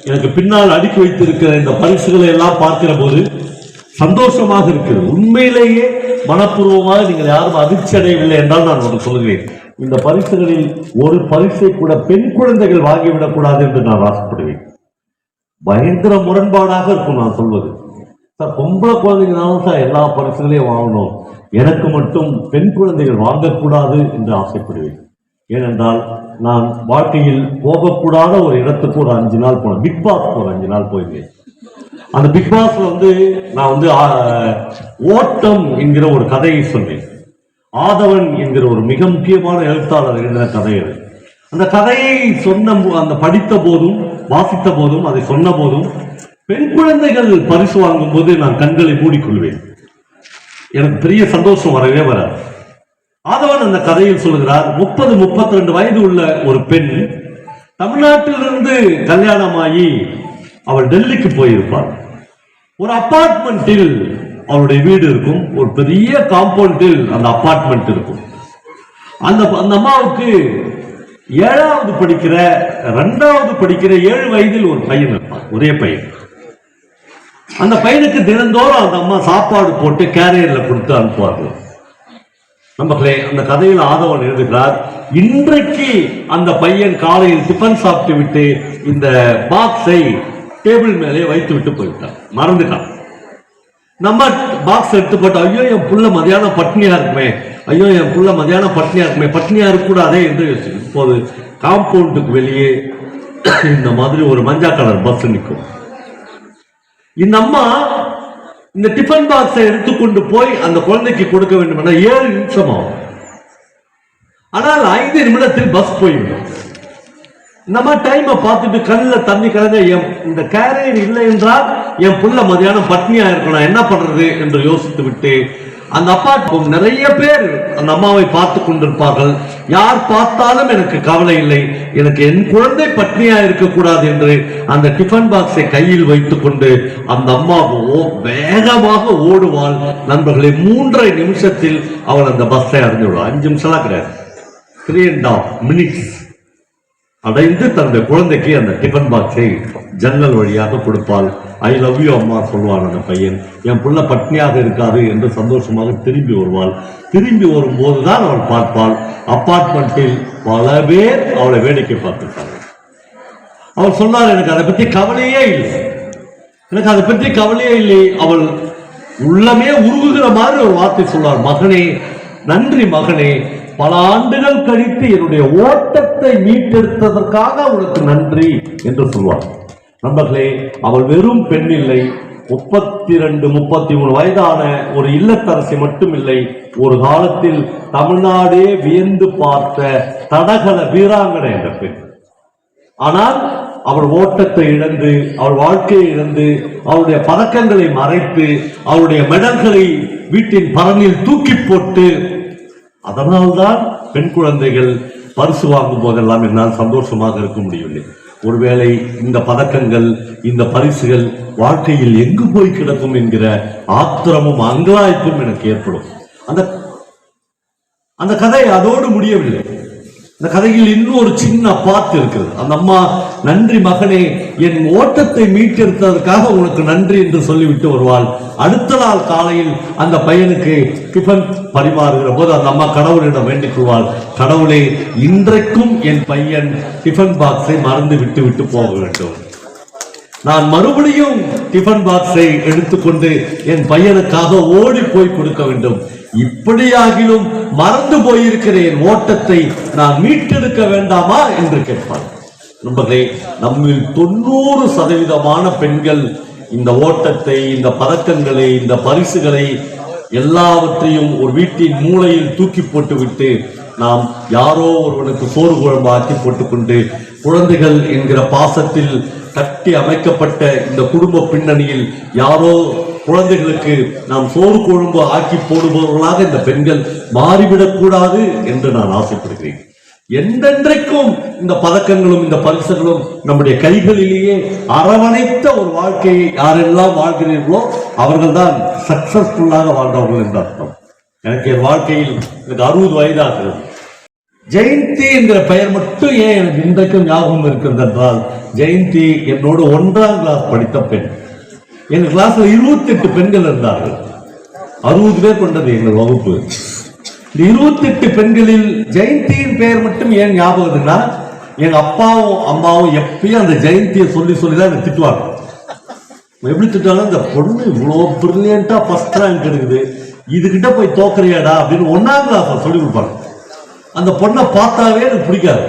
எனக்கு பின்னால் அடுக்கி வைத்திருக்கிற இந்த பரிசுகளை எல்லாம் பார்க்கிற போது சந்தோஷமாக இருக்கிறது. உண்மையிலேயே மனப்பூர்வமாக நீங்கள் யாரும் அதிர்ச்சி அடையவில்லை என்றால் நான் ஒன்று சொல்கிறேன், இந்த பரிசுகளில் ஒரு பரிசை கூட பெண் குழந்தைகள் வாங்கிவிடக் கூடாது என்று நான் ஆசைப்படுவேன். பயங்கர முரண்பாடாக இருக்கும் நான் சொல்வது. சார், பொம்பளை குழந்தைங்கனாலும் சார் எல்லா பரிசுகளையும் வாங்கணும், எனக்கு மட்டும் பெண் குழந்தைகள் வாங்கக்கூடாது என்று ஆசைப்படுவேன். ஏனென்றால் நான் வாழ்க்கையில் போகக்கூடாத ஒரு இடத்துக்கு ஒரு 5 நாள் போனேன். பிக் பாஸ்க்கு ஒரு 5 நாள் போயிருந்தேன். அந்த பிக் பாஸ்ல நான் ஓட்டம் என்கிற ஒரு கதையை சொன்னேன். ஆதவன் என்கிற ஒரு மிக முக்கியமான எழுத்தாளர் எழுதின கதை அது. அந்த கதையை அந்த படித்த போதும் வாசித்த போதும் அதை சொன்ன போதும் பெண் குழந்தைகள் பரிசு வாங்கும் போது நான் கண்களை மூடிக்கொள்வேன். எனக்கு பெரிய சந்தோஷம் வரவே வராது. ஆதவன் அந்த கதையில் சொல்லுகிறார், 30-32 வயது உள்ள ஒரு பெண் தமிழ்நாட்டிலிருந்து கல்யாணமாகி அவள் டெல்லிக்கு போயிருப்பாள். ஒரு அபார்ட்மெண்டில் அவளுடைய வீடு இருக்கும். ஒரு பெரிய காம்பவுண்டில் அந்த அபார்ட்மெண்ட் இருக்கும். அந்த அம்மாவுக்கு 7வது படிக்கிற 2வது படிக்கிற 7 வயதில் ஒரு பையன் இருப்பான், ஒரே பையன். அந்த பையனுக்கு தினந்தோறும் அந்த அம்மா சாப்பாடு போட்டு கேரியர்ல கொடுத்து அனுப்புவார்கள். நமக்கு அந்த கதையில் ஆதவன் எழுதுகிறார், இன்றைக்கு அந்த பையன் காலையில் டிஃபன் சாப்பிட்டு விட்டு இந்த பாக்ஸை டேபிள் மேலே வைத்து விட்டு போய்விட்டான், மறந்துட்டான். நம்ம பாக்ஸ் எடுத்து போட்டு, ஐயோ என் புள்ள மதியானம் பட்னியா இருக்குமே, ஐயோ என் புள்ள மதியானம் பட்னியா இருக்குமே, பட்னியா இருக்கக்கூடாதே என்று யோசிச்சு. இப்போது காம்பவுண்டுக்கு வெளியே இந்த மாதிரி ஒரு மஞ்சா கலர் பஸ் நிற்கும். இந்த அம்மா இந்த டிஃபன் பாக்ஸை எடுத்துக்கொண்டு போய் அந்த குழந்தைக்கு கொடுக்க வேண்டும் என 7 நிமிஷம் ஆகும். ஆனால் 5 நிமிடத்தில் பஸ் போய்விடும். நம்ம டைமை பார்த்துட்டு கண்ணில் தண்ணி கலந்த, இந்த கேரியர் இல்லை என்றால் என் புள்ள மதியானம் பட்னியா இருக்கணும், என்ன பண்றது என்று யோசித்து விட்டு அந்த அப்பார்ட்மெண்ட் நிறைய பேர் அந்த அம்மாவை பார்த்து கொண்டிருப்பார்கள். யார் பார்த்தாலும் எனக்கு கவலை இல்லை, எனக்கு என் குழந்தை பட்னியா இருக்கக்கூடாது என்று அந்த டிஃபன் பாக்ஸை கையில் வைத்துக் கொண்டு அந்த அம்மா வேகமாக ஓடுவாள். நண்பர்களே, 3.5 நிமிஷத்தில் அவள் அந்த பஸ்ஸை அடைந்து விடுவாள். 5 நிமிஷம்லாம் கிடையாது, 3.5 மினிட்ஸ் அடைந்து தன்னுடைய குழந்தைக்கு அந்த டிஃபன் பாக்ஸை ஜன்னல் வழியாக கொடுப்பாள். ஐ லவ் யூ அம்மா சொல்வான் அந்த பையன். என் புள்ள பட்னியாக இருக்காது என்று சந்தோஷமாக திரும்பி வருவாள். திரும்பி வரும்போதுதான் அவள் பார்ப்பாள், அப்பார்ட்மெண்ட்டில் பல பேர் அவளை வேடிக்கை பார்த்துருக்காங்க. அவள் சொன்னார், எனக்கு அதை பற்றி கவலையே இல்லை, எனக்கு அதை பற்றி கவலையே இல்லை. அவள் உள்ளமே உருகுகிற மாதிரி ஒரு வார்த்தை சொல்றார், மகனே நன்றி மகனே, பல ஆண்டுகள் கழித்து என்னுடைய ஓட்டத்தை மீட்டெடுத்ததற்காக அவளுக்கு நன்றி என்று சொல்வார். நண்பர்களே, அவள் வெறும் பெண் இல்லை, 32, 33 வயதான ஒரு இல்லத்தரசி மட்டும் இல்லை, ஒரு காலத்தில் தமிழ்நாடே வியந்து பார்த்த தடகள வீராங்கனை என்ற பெண். ஆனால் அவள் ஓட்டத்தை இழந்து, அவள் வாழ்க்கையை இழந்து, அவளுடைய பதக்கங்களை மறைத்து, அவளுடைய மெடல்களை வீட்டின் பரனில் தூக்கி போட்டு, அதனால்தான் பெண் குழந்தைகள் பரிசு வாங்கும் போதெல்லாம் என்னால் சந்தோஷமாக இருக்க முடியவில்லை. ஒருவேளை இந்த பதக்கங்கள், இந்த பரிசுகள் வாழ்க்கையில் எங்கு போய் கிடக்கும் என்கிற ஆத்திரமும் அங்கலாய்ப்பும் எனக்கு ஏற்படும். அந்த கதை அதோடு முடியவில்லை. இந்த கதையில் இன்னும் ஒரு சின்ன பாட்டு இருக்கிறது. அந்த அம்மா, நன்றி மகனே, என் ஓட்டத்தை மீட்டெடுத்ததற்காக உனக்கு நன்றி என்று சொல்லிவிட்டு வருவாள். அடுத்த நாள் காலையில் அந்த பையனுக்கு டிஃபன் பரிமாறுகிற போது அந்த அம்மா கடவுளிடம் வேண்டிக் கொள்வாள், கடவுளே, இன்றைக்கும் என் பையன் டிஃபன் பாக்ஸை மறந்து விட்டு போக வேண்டும். நான் மறுபடியும் டிஃபன் பாக்ஸை எடுத்துக்கொண்டு என் பையனுக்காக ஓடி போய் கொடுக்க வேண்டும். இப்படியாகிலும் மறந்து போயிருக்கிற என் ஓட்டத்தை நான் மீட்டெடுக்க வேண்டாமா என்று கேட்பார். நண்பர்களே, நம்மில் 90% பெண்கள் இந்த ஓட்டத்தை, இந்த பதக்கங்களை, இந்த பரிசுகளை எல்லாவற்றையும் ஒரு வீட்டின் மூலையில் தூக்கி போட்டுவிட்டு நாம் யாரோ ஒருவனுக்கு சோறு குழம்பு ஆக்கி போட்டுக்கொண்டு, குழந்தைகள் என்கிற பாசத்தில் கட்டி அமைக்கப்பட்ட இந்த குடும்ப பின்னணியில் யாரோ குழந்தைகளுக்கு நாம் சோறு குழம்பு ஆக்கி போடுபவர்களாக இந்த பெண்கள் மாறிவிடக் கூடாது என்று நான் ஆசைப்படுகிறேன். என்றென்றைக்கும் இந்த பதக்கங்களும் இந்த பரிசுகளும் நம்முடைய கைகளிலேயே அரவணைத்த ஒரு வாழ்க்கையை யாரெல்லாம் வாழ்கிறீர்களோ அவர்கள் தான் சக்சஸ்ஃபுல்லாக வாழ்ந்தவர்கள் என்று அர்த்தம். எனக்கு என் வாழ்க்கையில் எனக்கு 60 வயதாகிறது. ஜெயந்தி என்கிற பெயர் மட்டும் ஏன் எனக்கு இன்றைக்கும் ஞாபகம் இருக்கிறது என்றால், ஜெயந்தி என்னோடு 1ஆம் கிளாஸ் படித்த பெண். எங்க கிளாஸ்ல 28 பெண்கள் இருந்தார்கள். 60 பேர் கொண்டது எங்கள் வகுப்பு. இந்த 28 பெண்களில் ஜெயந்தியின் பெயர் மட்டும் ஏன் ஞாபகம்னா, எங்க அப்பாவும் அம்மாவும் எப்பயும் அந்த ஜெயந்தியை சொல்லிதான் எனக்கு திட்டுவாங்க. எப்படி திட்டுவாங்க, இந்த பொண்ணு இவ்வளவு பிரில்லியண்டா ஃபர்ஸ்ட் ரேங்க் எடுக்குது, இதுகிட்ட போய் தோக்குறியாடா அப்படின்னு 1ஆம் கிளாஸ் சொல்லி கொடுப்பாங்க. அந்த பொண்ணை பார்த்தாவே எனக்கு பிடிக்காது.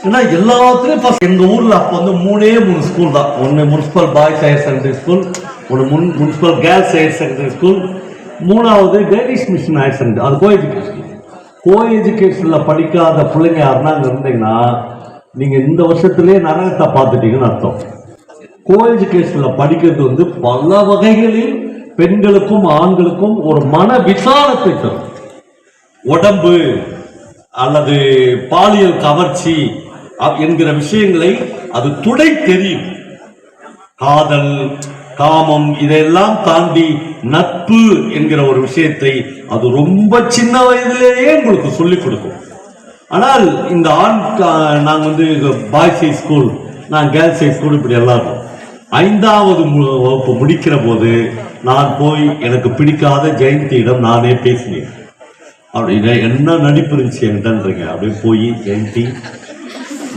ஏன்னா எல்லாத்துலயும் எங்க ஊர்ல அப்ப வந்து 3 ஸ்கூல் தான். ஒன்னு municipal boys higher secondary school, ஒன்னு municipal girls higher secondary school, 3வது டேனிஷ் மிஷன் ஹையர் செகண்டரி. அது கோ எஜுகேஷன். கோ எஜுகேஷன்ல படிக்காத பிள்ளைங்க யாருன்னா அங்க இருந்தீங்கன்னா நீங்க இந்த வருஷத்திலேயே நரகத்தை பார்த்துட்டீங்கன்னு அர்த்தம். கோ எஜுகேஷன்ல படிக்கிறது வந்து பல வகைகளில் பெண்களுக்கும் ஆண்களுக்கும் ஒரு மன விசாலத்தை தரும். உடம்பு அல்லது பாலியல் கவர்ச்சி என்கிற விஷயங்களை அது துடை தெரியும். காதல், காமம் இதெல்லாம் தாண்டி நட்பு என்கிற ஒரு விஷயத்தை அது ரொம்ப சின்ன வயதிலேயே உங்களுக்கு சொல்லிக் கொடுக்கும். ஆனால் இந்த நாங்க வந்து பாய்ஸ் ஹை ஸ்கூல், நான் கேர்ள்ஸ் ஹை ஸ்கூல், இப்படி எல்லாரும் 5வது வகுப்பு முடிக்கிற போது நான் போய் எனக்கு பிடிக்காத ஜெயந்தியிடம் நானே பேசினேன். அப்படின்னா என்ன நடிப்பு இருந்துச்சு என்கிட்டன்றீங்க. அப்படியே போய், ஜெயந்தி,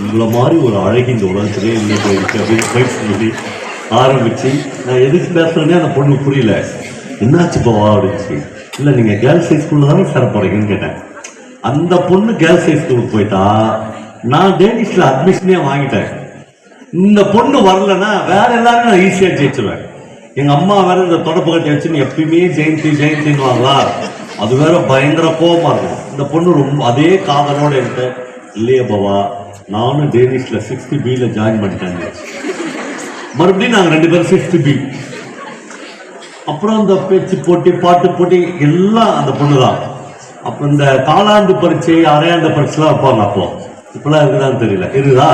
உங்களை மாதிரி ஒரு அழகி இந்த உலகத்திலே இல்லை போயிருக்கு அப்படின்னு போய் சொல்லி ஆரம்பிச்சு, நான் எதுக்கு பேசுறேன்னே அந்த பொண்ணு புரியல. என்னாச்சு போவா அப்படின்ச்சு. இல்லை, நீங்க கேர்ள்ஸ் ஹை ஸ்கூல்ல தானே சேர போறீங்கன்னு கேட்டேன். அந்த பொண்ணு கேர்ள்ஸ் ஹை ஸ்கூலுக்கு போயிட்டா, நான் டேனிஷ்ல அட்மிஷனே வாங்கிட்டேன். இந்த பொண்ணு வரலன்னா வேற எல்லாரும் நான் ஈஸியா ஜெயிச்சிருவேன். எங்க அம்மா வேற இந்த தொடப்பு கட்டி வச்சுன்னு எப்பயுமே ஜெயந்தி ஜெயந்தின்னு வாங்களா, அது வேற பயங்கர கோபமா இருக்கும். இந்த பொண்ணு ரொம்ப அதே காதலோட இருக்க, இல்லையே பாவா, நானும் டேனிஷ்ல 6th B ஜாயின் பண்ணிட்டேன். மறுபடியும் நாங்கள் 2 பேரும் 6th B. அப்புறம் அந்த பேச்சு போட்டி, பாட்டு போட்டி எல்லாம் அந்த பொண்ணு தான். அப்போ இந்த காலாண்டு பரீட்சை, அரையாண்டு பரீட்சைலாம் வைப்பாங்க. அப்போ இப்பெல்லாம் இருக்குதான்னு தெரியல, இருக்குதா?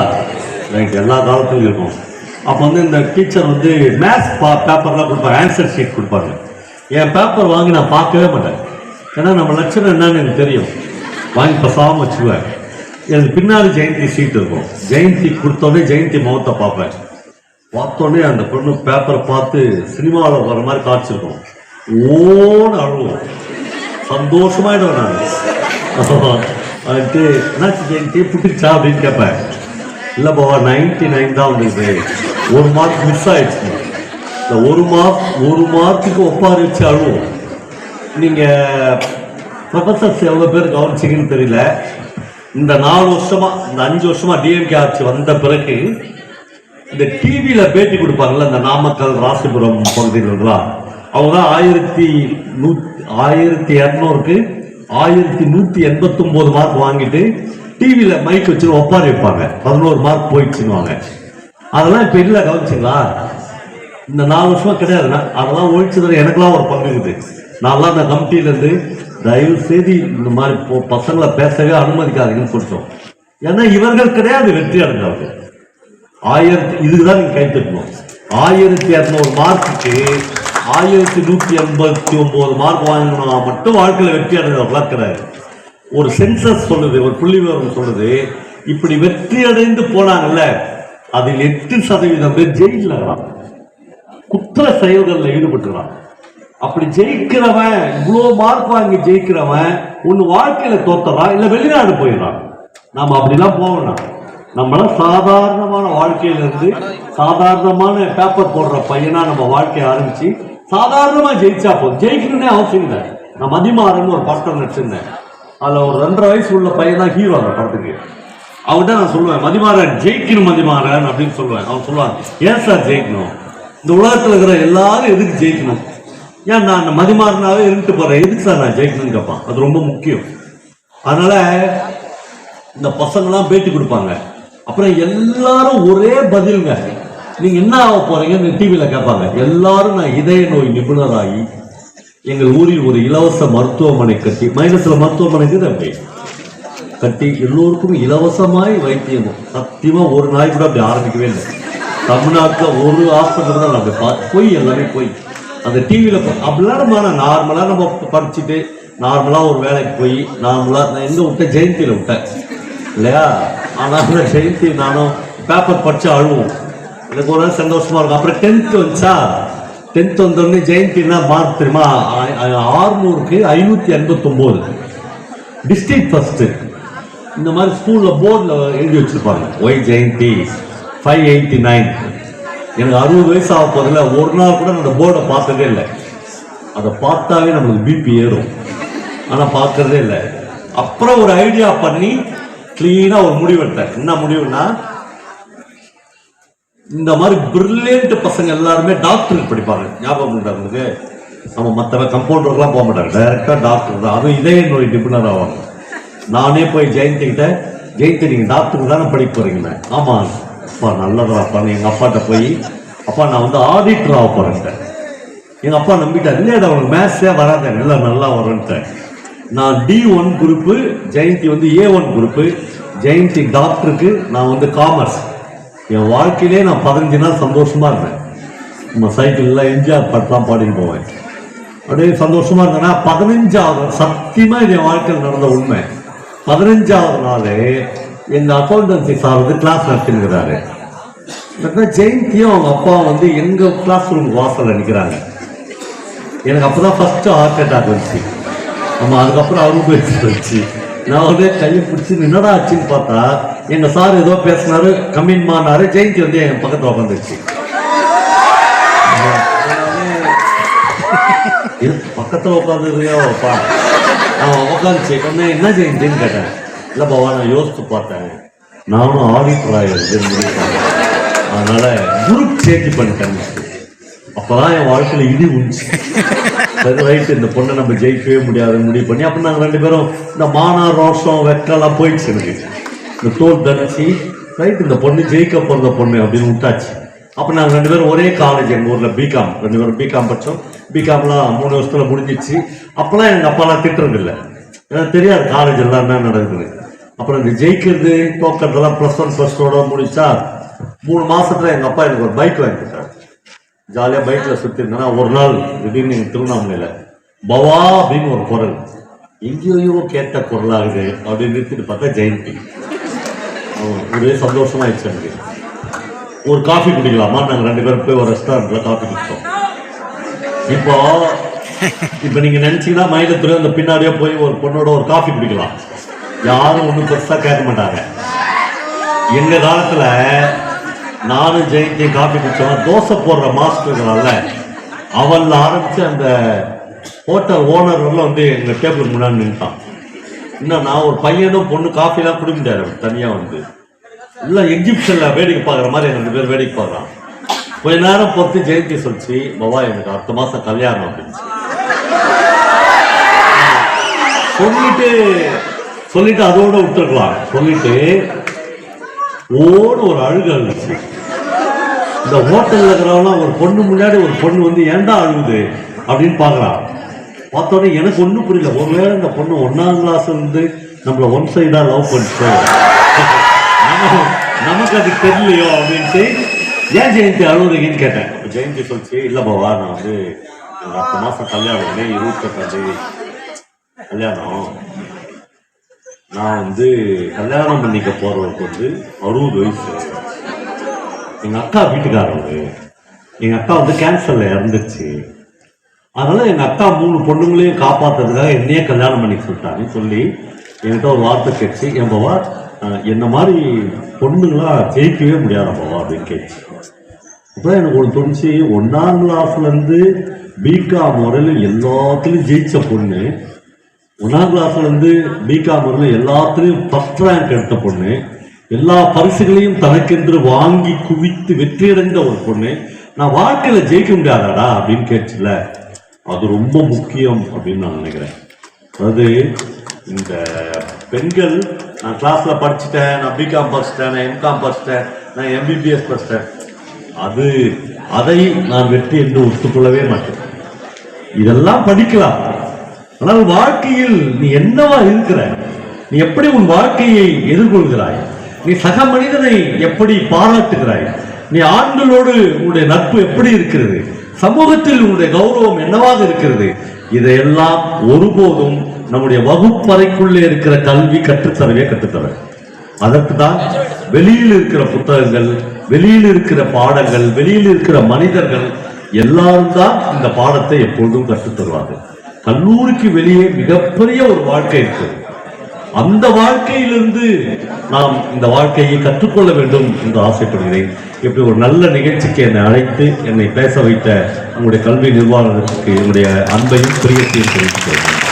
ரைட், எல்லா காலத்துலையும் இருக்கும். அப்போ வந்து இந்த டீச்சர் வந்து மேத்ஸ் பேப்பர்லாம் கொடுப்பாங்க, ஆன்சர் ஷீட் கொடுப்பாங்க. என் பேப்பர் வாங்கி நான் பார்க்கவே மாட்டேன். ஏன்னா நம்ம லட்சணம் என்னன்னு எனக்கு தெரியும். வாங்கி பசாம வச்சுக்குவேன். எனக்கு பின்னாடி ஜெயந்தி சீட் இருக்கும். ஜெயந்தி கொடுத்தோடனே ஜெயந்தி முகத்தை பார்ப்பேன். பார்த்தோடனே அந்த பொண்ணு பேப்பரை பார்த்து சினிமாவில் வர மாதிரி காய்ச்சிருக்கும். ஓன்னு அழுவோம், சந்தோஷமாயிடும். நான் வந்துட்டு என்னாச்சு ஜெயந்தி பிடிச்சா அப்படின்னு கேட்பேன். இல்லை பாவா, 99 தான் வந்துருக்கு, 1 மார்க் மிஸ் ஆயிடுச்சு. இந்த ஒரு மார்க்குக்கு ஒப்பாரி வச்சு அழுவோம். நீங்க ப்ரொஃபசர்ஸ் எவ்வளவு பேர் கவனிச்சிங்கன்னு தெரியல. இந்த 4 வருஷமா, இந்த 5 வருஷமா டிஎம்கே ஆட்சி வந்த பிறகு இந்த டிவியில பேட்டி கொடுப்பாங்கல்ல, இந்த நாமக்கல் ராசிபுரம் பகுதிகளெல்லாம், அவங்க 1200க்கு 1189 மார்க் வாங்கிட்டு டிவியில மைக் வச்சு ஒப்பாரி வைப்பாங்க. 11 மார்க் போயிடுச்சுன்னுவாங்க. அதெல்லாம் இப்ப இல்ல, கவனிச்சிங்களா? இந்த 4 வருஷமா கிடையாதுன்னா அதெல்லாம் ஒழிச்சதுல எனக்கெல்லாம் ஒரு பங்கு இருக்குது. நான்லாம் அந்த கமிட்டியில இருந்து தயவு செய்து இந்த மாதிரி பசங்களை பேசவே அனுமதிக்காதீங்கன்னு சொல்லிட்டோம். ஏன்னா இவர்கள் கிடையாது வெற்றி அடைஞ்சவர்கள். இதுக்குதான் நீங்க கை தட்டணும். 1200 மார்க்குக்கு 1189 மார்க் வாங்கினா மட்டும் வாழ்க்கையில வெற்றி அடைஞ்சவர்களா கிடையாது. ஒரு சென்சஸ் சொல்லுது, ஒரு புள்ளி விவரம் சொல்லுது, இப்படி வெற்றி அடைந்து போனாங்கல்ல, அதில் 8% பேர் ஜெயிக்கலாம், குற்ற செயல்களில் ஈடுபட்டுறான். அப்படி ஜெயிக்கிறவன், இவ்வளவு மார்க் வாங்கி ஜெயிக்கிறவன் ஒன்னு வாழ்க்கையில தோத்தறான், இல்ல வெளிநாடு போயிடறான். நாம அப்படிலாம் போகணும். நம்மளாம் சாதாரணமான வாழ்க்கையில இருந்து சாதாரணமான பேப்பர் போடுற பையனா நம்ம வாழ்க்கையை ஆரம்பிச்சு சாதாரணமா ஜெயிச்சா போதும். ஜெயிக்கணும்னே அவசியம் இல்லை. நான் மதிமாறன் ஒரு படத்தில் நடிச்சிருந்தேன். அதுல ஒரு 2.5 வயசு உள்ள பையன் தான் ஹீரோ அந்த படத்துக்கு. அவன்கிட்ட நான் சொல்லுவேன், மதிமாறன் ஜெயிக்கணும் மதிமாறன் அப்படின்னு சொல்லுவேன். அவன் சொல்லுவான், ஏன் சார் ஜெயிக்கணும்? இந்த உலகத்துல இருக்கிற எல்லாரும் எதுக்கு ஜெயிக்கணும்? ஏன் நான் மதிமாறனாவே இருந்துட்டு போறேன், எதுக்கு சார் நான் ஜெயிக்கணும்னு கேட்பான். அது ரொம்ப முக்கியம். அதனால இந்த பசங்களாம் பேட்டி கொடுப்பாங்க. அப்புறம் எல்லாரும் ஒரே பதிலுங்க, நீங்க என்ன ஆக போறீங்கன்னு டிவியில கேட்பாங்க. எல்லாரும் நான் இதய நோய் நிபுணராகி எங்கள் ஊரில் ஒரு இலவச மருத்துவமனை கட்டி, மைனஸ்ல மருத்துவமனைக்கு தம்பி கட்டி எல்லோருக்கும் இலவசமாய் வைத்தியமும். சத்தியமா ஒரு நாய் கூட அப்படி ஆரம்பிக்கவே இல்லை தமிழ்நாட்டில். ஒரு ஹாஸ்பிட்டல் தான் அப்படி பார்த்து போய் எல்லாமே போய் அந்த டிவியில அப்படிலாம் நம்ம நார்மலா நம்ம படிச்சுட்டு நார்மலா ஒரு வேலைக்கு போய் நார்மலா நான் எங்க விட்டேன், ஜெயந்தியில விட்டேன் இல்லையா? ஆனா ஜெயந்தி நானும் பேப்பர் படிச்சு அழுவோம். எனக்கு ஒரு நாள் சந்தோஷமா இருக்கும். அப்புறம் 10th வந்துச்சா, 10th வந்தோடனே ஜெயந்தினா மார்க் தெரியுமா? 600க்கு 589 டிஸ்ட்ரிக்ட் ஃபர்ஸ்ட். இந்த மாதிரி ஸ்கூல்ல போர்டில் எழுதி வச்சிருப்பாங்க, ஒய் ஜெயந்தி 589. எனக்கு 60 வயசு ஆக போதில்ல, ஒரு நாள் கூட அந்த போர்டை பார்த்ததே இல்லை. அதை பார்த்தாவே நம்மளுக்கு பிபி ஏறும், ஆனால் பார்க்கறதே இல்லை. அப்புறம் ஒரு ஐடியா பண்ணி கிளீனா ஒரு முடிவு எடுத்தேன். என்ன முடிவுன்னா, இந்த மாதிரி பிரில்லியன்ட் பசங்க எல்லாருமே டாக்டருக்கு படிப்பாங்க. ஞாபகம் உங்களுக்கு? நம்ம மற்றவங்க கம்பவுண்டர்லாம் போக மாட்டாங்க, டைரக்டா டாக்டர் தான். அதுவும் இதய நோய் நிபுணர் ஆவாங்க. நானே போய் ஜெயந்தி கிட்ட, ஜெயந்தி நீங்க டாக்டருக்கு தானே படிக்க போறீங்க? ஆமா அப்பா, நல்லதாப்பா. எங்க அப்பாட்ட போய், அப்பா நான் வந்து ஆடிட்டர் ஆக போறேன். எங்க அப்பா நம்பிட்டார், இல்லையா அவனுக்கு மேத்ஸே வராத, நல்லா வரும்ட்டேன். நான் D1 குரூப்பு, ஜெயந்தி வந்து A1 குரூப்பு. ஜெயந்தி டாக்டருக்கு, நான் வந்து காமர்ஸ். என் வாழ்க்கையிலே நான் 15 நாள் சந்தோஷமா இருந்தேன். நம்ம சைக்கிள்ல எம்ஜிஆர் பாட்டுலாம் பாடிட்டு போவேன். அப்படியே சந்தோஷமா இருந்தேன்னா 15வது, சத்தியமா இது என் வாழ்க்கையில் நடந்த உண்மை. 15வது நாள் எங்க அக்கௌண்டன்சி சார் வந்து கிளாஸ் நடத்திருக்கிறாரு. ஜெயந்தியும் அவங்க அப்பா வந்து எங்க கிளாஸ் ரூம் வாசல்ல நிற்கிறாங்க. எனக்கு அப்பதான் ஃபர்ஸ்ட் ஹார்ட் அட்டாக் வந்துச்சு. நம்ம அதுக்கப்புறம் அவருக்கு வச்சு நான் வந்து கையை பிடிச்சி என்னடா ஆச்சுன்னு பார்த்தா, எங்க சார் ஏதோ பேசினாரு, கம்மின்மானாரு. ஜெயந்தி வந்து என் பக்கத்துல உட்காந்துருச்சு. பக்கத்துல உட்காந்துருக்கா உட்காந்துச்சு. என்ன ஜெயந்தின்னு கேட்டேன். இல்ல பாவா, நான் யோசித்து பார்த்தேன், நானும் ஆடிட்டர் ஆயிடுது, அதனால குரூப் சேஞ்ச் பண்ணிட்டேன். அப்பதான் என் வாழ்க்கையில இடி உண்ச்சு. சரி ரைட்டு, இந்த பொண்ணை நம்ம ஜெயிக்கவே முடியாது முடிவு பண்ணி, அப்ப நாங்க 2 பேரும் இந்த மான ரோஷம் வெக்கெல்லாம் போயிடுச்சு. எனக்கு இந்த தோல் தனிச்சு ரைட், இந்த பொண்ணு ஜெயிக்க போறத பொண்ணு அப்படின்னு விட்டாச்சு. அப்ப நாங்க 2 பேரும் ஒரே காலேஜ், எங்க ஊர்ல பிகாம், 2 பேரும் பிகாம் படிச்சோம். பிகாம்லாம் 3 வருஷத்துல முடிஞ்சிச்சு. அப்பெல்லாம் எங்க அப்பாலாம் திட்டுறது இல்லை, எனக்கு தெரியாது காலேஜ் எல்லாம் என்ன நடக்குது. அப்புறம் இந்த ஜெயிக்கிறது தோக்கிறதெல்லாம் +1 +2 முடிச்சா 3 மாசத்துல எங்க அப்பா எனக்கு ஒரு பைக் வாங்கி கொடுத்தாரு. ஜாலியா பைக்ல சுத்தி இருந்தேன்னா, ஒரு நாள் திடீர்னு எங்க திருவண்ணாமலையில பவா அப்படின்னு ஒரு குரல், எங்கேயோ கேட்ட குரலாகுது அப்படின்னு நிறுத்திட்டு பார்த்தா ஜெயந்தி. ஒரே சந்தோஷமாயிடுச்சு எனக்கு. ஒரு காஃபி குடிக்கலாமா, நாங்க 2 பேரும் போய் ஒரு ரெஸ்டாரண்ட்ல காஃபி குடிச்சோம். இப்போ நீங்க நினைச்சீங்கன்னா மயிலத்துல அந்த பின்னாடியே போய் ஒரு பொண்ணோட ஒரு காஃபி குடிக்கலாம், யாரும் ஒன்றும் பெருசா கேட்க மாட்டாங்க. எங்க காலத்துல நானும் ஜெயந்தி காஃபி குடிச்சோம். தோசை போடுற மாஸ்டர்களால அவள் ஆரம்பிச்சு அந்த ஹோட்டல் ஓனர்லாம் வந்து எங்க டேபிள் முன்னாடி நின்ட்டான். இன்னும் நான் ஒரு பையனும் பொண்ணு காஃபிலாம் குடிக்க முடியாது, தனியா வந்து இல்லை எக்ஸிபிஷன்ல வேடிக்கை பார்க்குற மாதிரி 2 பேர் வேடிக்கை பார்க்குறான். கொஞ்ச நேரம் பொறுத்து ஜெயந்தி சொல்லிச்சு, பாபா எனக்கு அடுத்த மாசம் கல்யாணம் அப்படின்னு சொல்லிட்டு அதோட விட்டுருக்கலாம். சொல்லிட்டு ஒரு அழுகு அழுச்சு. இந்த ஹோட்டல்ல இருக்கிறவங்களாம் ஒரு பொண்ணு முன்னாடி ஒரு பொண்ணு வந்து ஏன்டா அழுகுது அப்படின்னு பாக்குறான். பார்த்தோன்னே எனக்கு ஒன்றும் புரியல. ஒருவேளை இந்த பொண்ணு 1ஆம் கிளாஸ் வந்து நம்மள ஒன் சைடா லவ் பண்ணிட்டோம், நமக்கு அது தெரியலையோ அப்படின்ட்டு ஏன் ஜெயந்தி அழுகுறீங்கன்னு கேட்டேன். ஜெயந்தி சொல்லிச்சு, இல்லை பாபா நான் வந்து அடுத்த மாசம் கல்யாணம் 28ஆம் கல்யாணம். நான் வந்து கல்யாணம் பண்ணிக்க போறவருக்கு வந்து 60 வயசு. எங்க அக்கா வீட்டுக்காரவரு, எங்க அக்கா வந்து கேன்சர்ல இறந்துச்சு. அதனால எங்க அக்கா 3 பொண்ணுங்களையும் காப்பாத்துறதுக்காக என்னையே கல்யாணம் பண்ணி சொல்லிட்டாங்கன்னு சொல்லி என்கிட்ட ஒரு வார்த்தை கேட்டுச்சு. என் பாபா என்ன மாதிரி பொண்ணுங்களா ஜெயிக்கவே முடியாத பாபா அப்படின்னு கேட்டுச்சு. அப்புறம் எனக்கு ஒன்று தோணுச்சு, 1ஆம் கிளாஸ்ல இருந்து பிகாம் முறையில் எல்லாத்துலயும் ஜெயிச்ச பொண்ணு, 1ஆம் கிளாஸ்ல இருந்து பிகாம் முறையில் எல்லாத்துலயும் ஃபர்ஸ்ட் ரேங்க் எடுத்த பொண்ணு, எல்லா பரிசுகளையும் தனக்கென்று வாங்கி குவித்து வெற்றியடைந்த ஒரு பொண்ணு, நான் வாழ்க்கையில ஜெயிக்க முடியாதாடா அப்படின்னு கேட்டுச்சுல, அது ரொம்ப முக்கியம் அப்படின்னு நான் நினைக்கிறேன். அதாவது இந்த பெண்கள், நான் கிளாஸ்ல படிச்சுட்டேன், நான் பிகாம் படிச்சுட்டேன், நான் எம்காம் படிச்சுட்டேன், நான் எம்பிபிஎஸ் படிச்சிட்டேன், அதை நான் வெற்றி என்று ஒத்துக்கொள்ளவே மாட்டேன். இதெல்லாம் படிக்கலாம், ஆனால் வாழ்க்கையில் நீ என்னவா இருக்கிற, நீ எப்படி உன் வாழ்க்கையை எதிர்கொள்கிறாய், நீ சக மனிதனை எப்படி பாராட்டுகிறாய், நீ ஆண்களோடு உன்னுடைய நட்பு எப்படி இருக்கிறது, சமூகத்தில் உன்னுடைய கௌரவம் என்னவாக இருக்கிறது, இதையெல்லாம் ஒருபோதும் நம்முடைய வகுப்பறைக்குள்ளே இருக்கிற கல்வி கற்றுத்தர. அதற்கு தான் வெளியில் இருக்கிற புத்தகங்கள், வெளியில் இருக்கிற பாடங்கள், வெளியில் இருக்கிற மனிதர்கள் எல்லாரும் தான் இந்த பாடத்தை எப்பொழுதும் கற்றுத்தருவார்கள். கல்லூரிக்கு வெளியே மிகப்பெரிய ஒரு வாழ்க்கை இருக்கு. அந்த வாழ்க்கையிலிருந்து நாம் இந்த வாழ்க்கையை கற்றுக்கொள்ள வேண்டும் என்று ஆசைப்படுகிறேன். இப்படி ஒரு நல்ல நிகழ்ச்சிக்கு என்னை அழைத்து என்னை பேச வைத்த உங்களுடைய கல்வி நிர்வாகத்திற்கு என்னுடைய அன்பையும் பிரியத்தையும் தெரிவித்துக் கொள்கிறேன்.